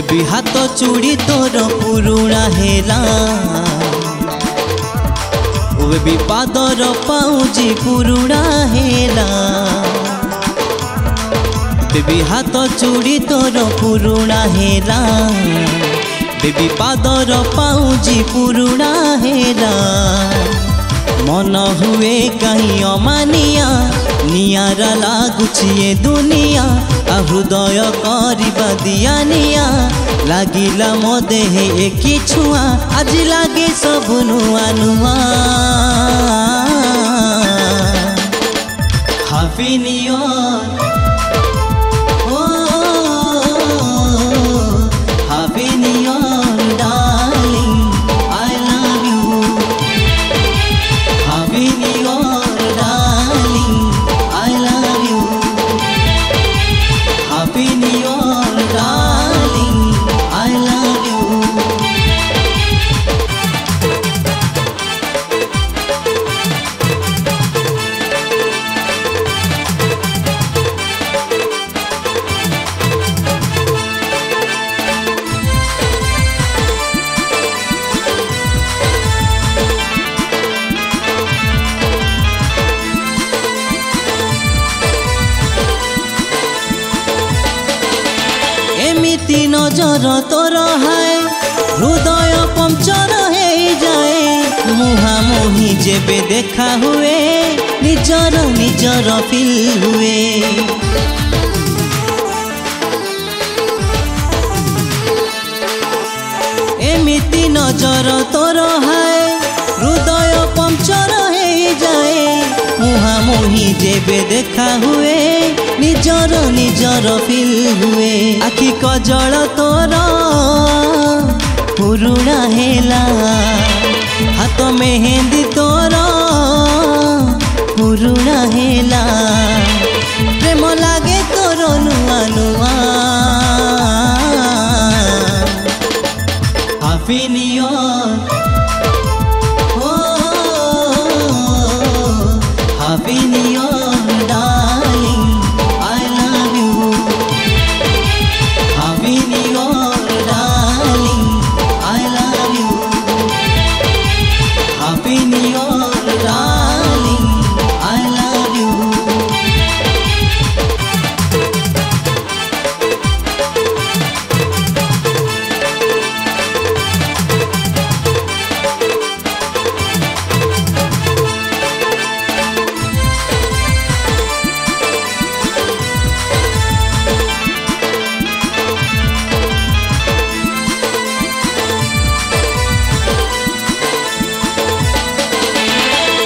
भी हाथ चूड़ी तोर पुरुणा हेला भी पादर पाउजी पुरुणा हेला बेबी हाथ चूड़ी तोर पुरुणा हेला बेबी पादर पाउजी पुरुणा हेला मन हुए कहीं अमानिया नियारा लागुछि ए दुनिया आ हृदय करबा दिया निया लागिला मो देहे एकी छुआ आज लागे सब नुआ नुआ हैप्पी न्यू ईयर ओ happy new year darling I love you happy new year darling I love you happy new year darling I love you. एमिति नजर तोर है हृदय पंचर हो जाए मुहामुही जेबे देखा हुए निजर निजर फील हुए एमिति नजर तोर है हृदय पंचर हो जाए मुहामुही जेबे देखा हुए निजर निजर फील हुए आखि कजल तोर पुरुणा हेला हाथ मेहंदी तोर पुरुणा हेला प्रेम लागे तोर नुआ नुआ हैप्पी न्यू ईयर ओ happy new year darling I love you happy new year darling I love you happy new year darling I love you.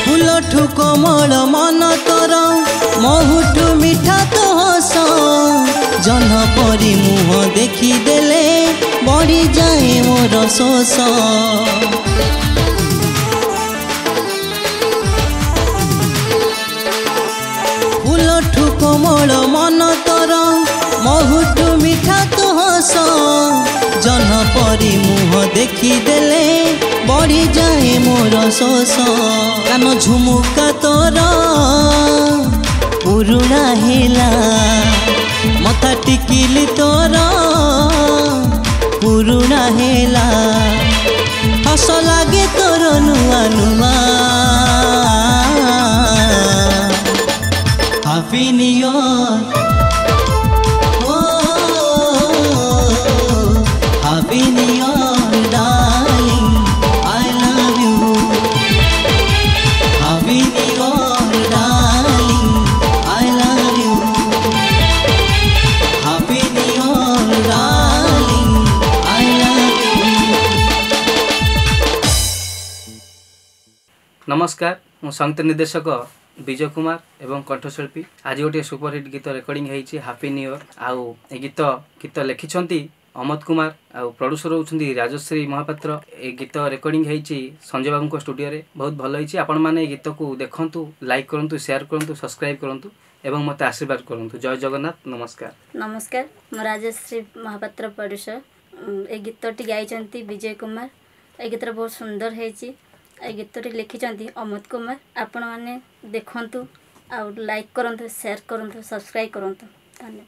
फुलठु कोमल मन तोर महुठु मिठा तो हस जन परी मुह देखी देले बढ़ी जाए मोर शोष फुलठु कोमल मन तोर महुठु मिठा तो हस जन परी मुह देखी देले बढ़ी जाए मोर शोष कान झुमुका तोर पुरुणा हेला मथा टिकिली तोर पुरुणा हेला हस लागे तोर नुआ नुआ हैप्पी न्यू ईयर ओ happy new year darling I love you happy new year darling I love you happy new year darling I love you. नमस्कार मु संगीत निर्देशक विजय कुमार एवं कंठशिल्पी आज गोटे सुपरहिट गीत रेकर्डिंग होती हैप्पी न्यू ईयर आउ ए गीत लिखिं अमद कुमार आउ प्रोड्यूसर होती राजश्री महापात्र ए गीत रेकर्डिंग होती संजय बाबू स्टूडियो रे बहुत भल होती आपण मैंने गीत को देखु लाइक करूँ शेयर करूँ सब्सक्राइब करूँ एवं मत आशीर्वाद करूँ। जय जगन्नाथ। नमस्कार। नमस्कार मो राजश्री महापात्र प्रोड्यूसर ए गीतटी गाई विजय कुमार ए गीत बहुत सुंदर है गीतटी लिखिं अमद कुमार आपण मैंने देखु आ लाइक करूँ शेयर करूँ सब्सक्राइब करूँ। धन्यवाद।